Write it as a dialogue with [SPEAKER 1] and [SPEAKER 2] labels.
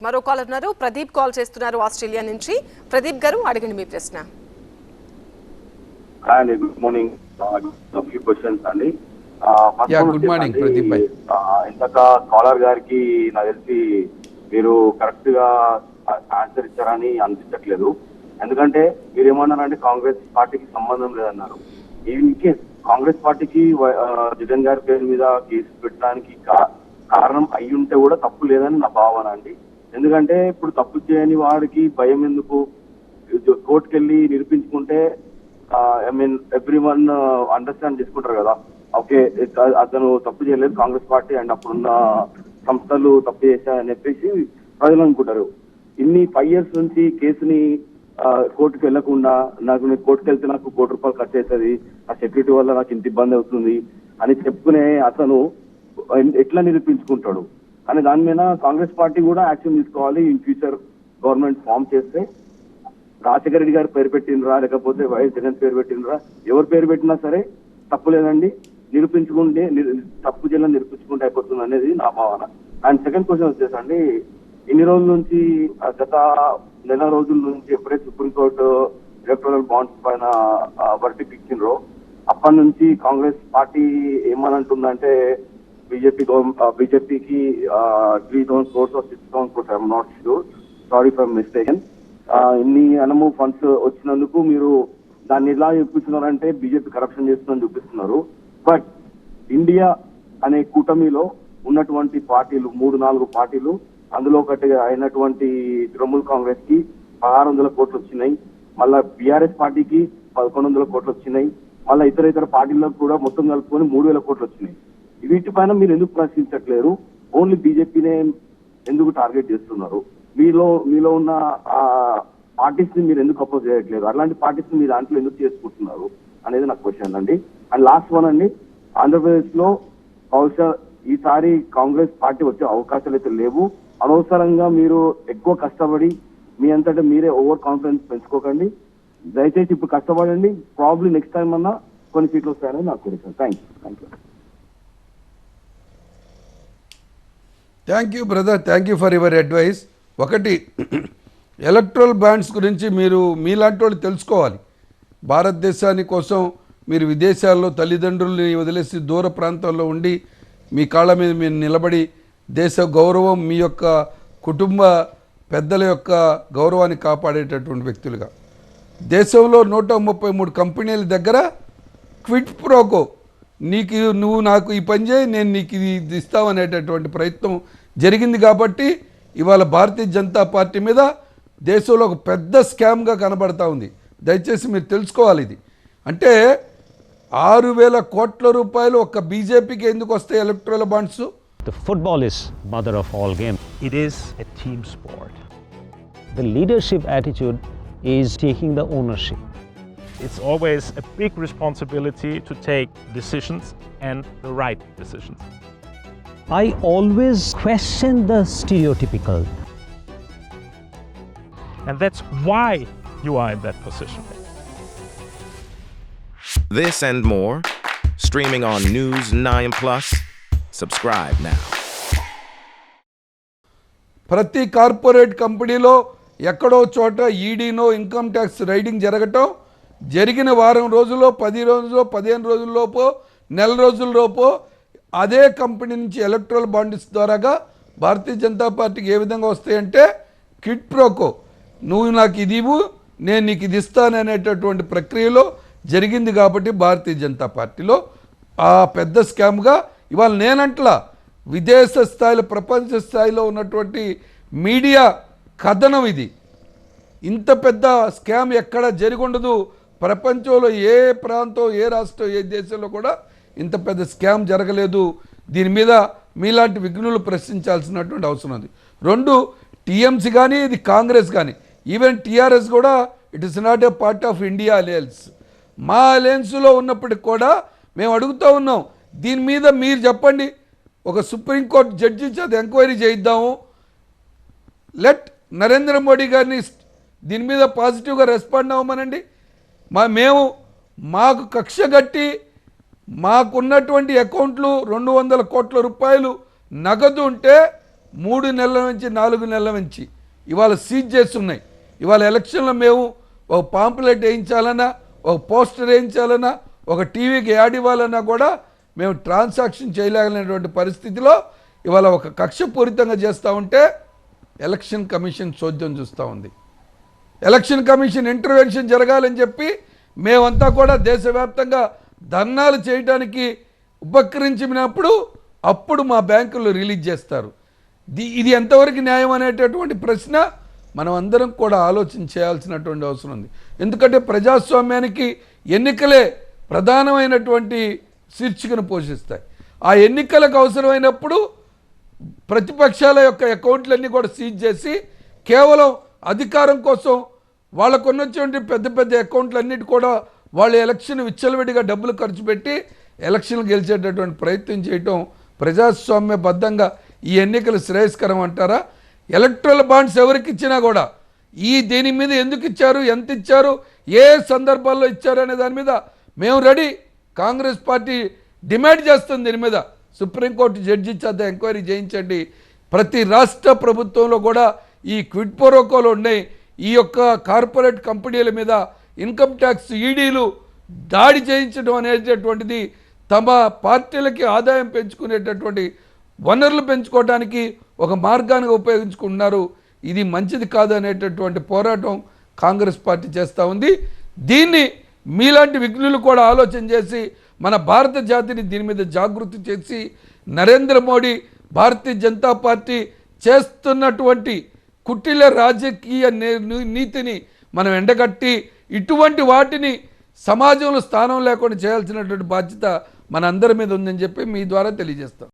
[SPEAKER 1] మరో కాలర్ ఉన్నారు. ప్రదీప్ కాల్ చేస్తున్నారు ఆస్ట్రేలియా నుంచి. ప్రదీప్ గారు అడగండి మీ ప్రశ్న.
[SPEAKER 2] అండి గుడ్ మార్నింగ్. ఫ్యూ క్వశ్చన్స్ అండి.
[SPEAKER 3] గుడ్ మార్నింగ్ ప్రదీప్ భాయ్.
[SPEAKER 2] ఇందాక కాలర్ గారికి నాకు తెలిసి మీరు కరెక్ట్ గా ఆన్సర్ ఇచ్చారని అనిపించట్లేదు. ఎందుకంటే మీరు ఏమన్నారంటే కాంగ్రెస్ పార్టీకి సంబంధం లేదన్నారు. ఇన్ కేస్ కాంగ్రెస్ పార్టీకి జగన్ గారి పేరు మీద కేసు పెట్టడానికి కారణం అయి ఉంటే కూడా తప్పు లేదని నా భావన అండి. ఎందుకంటే ఇప్పుడు తప్పు చేయని వాడికి భయం ఎందుకు? కోర్టుకు వెళ్ళి నిరూపించుకుంటే I mean everyone understand చేసుకుంటారు కదా. ఓకే అతను తప్పు చేయలేదు కాంగ్రెస్ పార్టీ అండ్ అప్పుడున్న సంస్థలు తప్పు చేశాయని చెప్పేసి ప్రజలు అనుకుంటారు. ఇన్ని 5 years నుంచి కేసుని కోర్టుకు వెళ్లకుండా నేను కోర్టుకు వెళ్తే నాకు ₹1 ఖర్చు అవుతుంది, ఆ సెక్యూరిటీ వల్ల నాకు ఇంత ఇబ్బంది అవుతుంది అని చెప్పుకునే అతను ఎట్లా నిరూపించుకుంటాడు అని దాని మీద కాంగ్రెస్ పార్టీ కూడా యాక్షన్ తీసుకోవాలి. ఇన్ ఫ్యూచర్ గవర్నమెంట్ ఫామ్ చేస్తే రాజశేఖర రెడ్డి గారు పేరు పెట్టినరా లేకపోతే వైఎస్ జగన్ పేరు పెట్టినరా ఎవరు పేరు పెట్టినా సరే తప్పు లేదండి. నిరూపించుకుంటే తప్పు చేయాలని నిరూపించుకుంటే అయిపోతుంది అనేది నా భావన. అండ్ సెకండ్ క్వశ్చన్ వచ్చేసండి, ఇన్ని రోజుల నుంచి గత నెల రోజుల నుంచి ఎప్పుడైతే సుప్రీంకోర్టు ఎలక్టోరల్ బాండ్స్ పైన వర్డిక్ట్ ఇచ్చిండ్రో అప్పటి నుంచి కాంగ్రెస్ పార్టీ ఏమనంటుందంటే బీజేపీకి 3,000 crores or 6,000 crores, I'm not sure, sorry for mistaken, ఇన్ని అనమూవ్ ఫండ్స్ వచ్చినందుకు మీరు దాన్ని ఎలా చూపిస్తున్నారంటే బీజేపీ కరప్షన్ చేస్తుందని చూపిస్తున్నారు. బట్ ఇండియా అనే కూటమిలో ఉన్నటువంటి పార్టీలు 3-4 పార్టీలు, అందులో ఒకటి అయినటువంటి తృణమూల్ కాంగ్రెస్ కి 1600 కోట్లు వచ్చినాయి, మళ్ళా బీఆర్ఎస్ పార్టీకి 1100 కోట్లు వచ్చినాయి, మళ్ళీ ఇతర పార్టీలకు కూడా మొత్తం కలుపుకొని 3000 కోట్లు వచ్చినాయి. వీటిపైన మీరు ఎందుకు ప్రశ్నించట్లేరు? ఓన్లీ బీజేపీనే ఎందుకు టార్గెట్ చేస్తున్నారు? మీలో ఉన్న పార్టీస్ ని మీరు ఎందుకు అపోజ్ చేయట్లేదు? అలాంటి పార్టీస్ ని మీ దాంట్లో ఎందుకు చేసుకుంటున్నారు అనేది నాకు క్వశ్చన్ అండి. అండ్ లాస్ట్ వన్ అండి, ఆంధ్రప్రదేశ్ లో బహుశా ఈసారి కాంగ్రెస్ పార్టీ వచ్చే అవకాశాలు అయితే లేవు. అనవసరంగా మీరు ఎక్కువ కష్టపడి మీ అంతటా మీరే ఓవర్ కాన్ఫిడెన్స్ పెంచుకోకండి. దయచేసి ఇప్పుడు కష్టపడండి, ప్రాబ్లీ నెక్స్ట్ టైం అన్నా కొన్ని సీట్లు వస్తాయని నాకు తెలుసు. Thank you.
[SPEAKER 3] Thank you brother, thank you for your advice. ఒకటి, ఎలక్ట్రల్ బాండ్స్ గురించి మీరు మీలాంటి వాళ్ళు తెలుసుకోవాలి. భారతదేశాని కోసం మీరు విదేశాల్లో తల్లిదండ్రుల్ని వదిలేసి దూర ప్రాంతాల్లో ఉండి మీ కాళ్ళ మీద మీరు నిలబడి దేశ గౌరవం, మీ యొక్క కుటుంబ పెద్దల యొక్క గౌరవాన్ని కాపాడేటటువంటి వ్యక్తులుగా దేశంలో 133 కంపెనీల దగ్గర క్విట్ ప్రోకో, నువ్వు నాకు ఈ పని చేయి, నేను నీకు ఇది ఇస్తామనేటటువంటి ప్రయత్నం జరిగింది. కాబట్టి ఇవాళ భారతీయ జనతా పార్టీ మీద దేశంలో ఒక పెద్ద స్కామ్గా కనబడతా ఉంది. దయచేసి మీరు తెలుసుకోవాలి. ఇది అంటే 6,000 కోట్ల రూపాయలు ఒక్క బీజేపీకి ఎందుకు వస్తాయి electoral bonds?
[SPEAKER 4] The football is mother of all games.
[SPEAKER 5] It is a team sport.
[SPEAKER 4] The leadership attitude is taking the ownership.
[SPEAKER 5] It's always a big responsibility to take decisions and the right decisions.
[SPEAKER 4] I always question the stereotypical.
[SPEAKER 5] And that's why you are in that position.
[SPEAKER 6] This and more, streaming on News 9+. Subscribe now.
[SPEAKER 3] ప్రతి corporate కంపెనీలో ఎక్కడో చోట ఈడీనో income tax raiding జరిగిన వారం రోజుల్లో 10 రోజుల్లో 15 రోజుల్లోపో నెల రోజుల్లోపో అదే కంపెనీ నుంచి ఎలక్ట్రల్ బాండ్స్ ద్వారాగా భారతీయ జనతా పార్టీకి ఏ విధంగా వస్తాయంటే క్విట్ ప్రోకో, నువ్వు నాకు ఇది ఇవ్వు నేను నీకు ఇది ఇస్తాననేటటువంటి ప్రక్రియలో జరిగింది. కాబట్టి భారతీయ జనతా పార్టీలో ఆ పెద్ద స్కామ్గా ఇవాళ నేనంట్లా విదేశ స్థాయిలో ప్రపంచ స్థాయిలో ఉన్నటువంటి మీడియా కథనం ఇది. ఇంత పెద్ద స్కామ్ ఎక్కడ జరిగి ఉండదు ప్రపంచంలో. ఏ ప్రాంతం, ఏ రాష్ట్రం, ఏ దేశంలో కూడా ఇంత పెద్ద స్కామ్ జరగలేదు. దీని మీద మీలాంటి విఘ్నులు ప్రశ్నించాల్సినటువంటి అవసరం ఉంది. 2, టీఎంసీ కానీ ఇది కాంగ్రెస్ కానీ ఈవెన్ టీఆర్ఎస్ కూడా it is not a part of India alliance. మా అలయన్స్లో ఉన్నప్పటికి కూడా మేము అడుగుతూ ఉన్నాం, దీని మీద మీరు చెప్పండి. ఒక సుప్రీంకోర్టు జడ్జి చేత ఎంక్వైరీ చేయిద్దాము, లెట్ నరేంద్ర మోడీ గారిని దీని మీద పాజిటివ్గా రెస్పాండ్ అవ్వమనండి. మాకు కక్ష కట్టి మాకున్నటువంటి అకౌంట్లు 200 కోట్ల రూపాయలు నగదు ఉంటే 3 నెలల నుంచి 4 నెలల నుంచి ఇవాళ సీజ్ చేస్తున్నాయి. ఇవాళ ఎలక్షన్లో మేము ఒక పాంప్లెట్ వేయించాలన్నా, ఒక పోస్టర్ వేయించాలన్నా, ఒక టీవీకి యాడ్ ఇవ్వాలన్నా కూడా మేము ట్రాన్సాక్షన్ చేయలేకపోయినటువంటి పరిస్థితిలో ఇవాళ ఒక కక్షపూరితంగా చేస్తూ ఉంటే ఎలక్షన్ కమిషన్ చోద్యం చూస్తూ ఉంది. ఎలక్షన్ కమిషన్ ఇంటర్వెన్షన్ జరగాలని చెప్పి మేమంతా కూడా దేశవ్యాప్తంగా ధర్నాలు చేయడానికి ఉపక్రమించినప్పుడు అప్పుడు మా బ్యాంకులు రిలీజ్ చేస్తారు. ఇది ఎంతవరకు న్యాయం అనేటటువంటి ప్రశ్న మనం అందరం కూడా ఆలోచన చేయాల్సినటువంటి అవసరం ఉంది. ఎందుకంటే ప్రజాస్వామ్యానికి ఎన్నికలే ప్రధానమైనటువంటి శీర్షికను పోషిస్తాయి. ఆ ఎన్నికలకు అవసరమైనప్పుడు ప్రతిపక్షాల యొక్క అకౌంట్లన్నీ కూడా సీజ్ చేసి కేవలం అధికారం కోసం వాళ్ళకు ఉన్నటువంటి పెద్ద పెద్ద అకౌంట్లన్నిటి కూడా వాళ్ళ ఎలక్షన్ విచ్చలవిడిగా డబ్బులు ఖర్చు పెట్టి ఎలక్షన్లు గెలిచేటటువంటి ప్రయత్నం చేయటం ప్రజాస్వామ్యబద్ధంగా ఈ ఎన్నికలు శ్రేయస్కరం అంటారా? ఎలక్ట్రల్ బాండ్స్ ఎవరికి ఇచ్చినా కూడా దీని మీద ఎందుకు ఇచ్చారు, ఎంత ఇచ్చారు, ఏ సందర్భాల్లో ఇచ్చారు అనే దాని మీద మేము రెడీ. కాంగ్రెస్ పార్టీ డిమాండ్ చేస్తుంది. దీని మీద సుప్రీంకోర్టు జడ్జి చేత ఎంక్వైరీ చేయించండి. ప్రతి రాష్ట్ర ప్రభుత్వంలో కూడా ఈ క్విడ్ ప్రోకోలు ఉన్నాయి. ఈ యొక్క కార్పొరేట్ కంపెనీల మీద ఇన్కమ్ ట్యాక్స్ ఈడీలు దాడి చేయించడం అనేటటువంటిది తమ పార్టీలకి ఆదాయం పెంచుకునేటటువంటి వనరులు పెంచుకోవడానికి ఒక మార్గాన్ని ఉపయోగించుకుంటున్నారు. ఇది మంచిది కాదు అనేటటువంటి పోరాటం కాంగ్రెస్ పార్టీ చేస్తూ ఉంది. దీన్ని మీలాంటి విఘ్నులు కూడా ఆలోచన చేసి మన భారత జాతిని దీని మీద జాగృతి చేసి నరేంద్ర మోడీ భారతీయ జనతా పార్టీ చేస్తున్నటువంటి కుటిల రాజకీయ నీతిని మనం ఎండగట్టి ఇటువంటి వాటిని సమాజంలో స్థానం లేకుండా చేయాల్సినటువంటి బాధ్యత మన అందరి మీద ఉందని చెప్పి మీ ద్వారా తెలియజేస్తాం.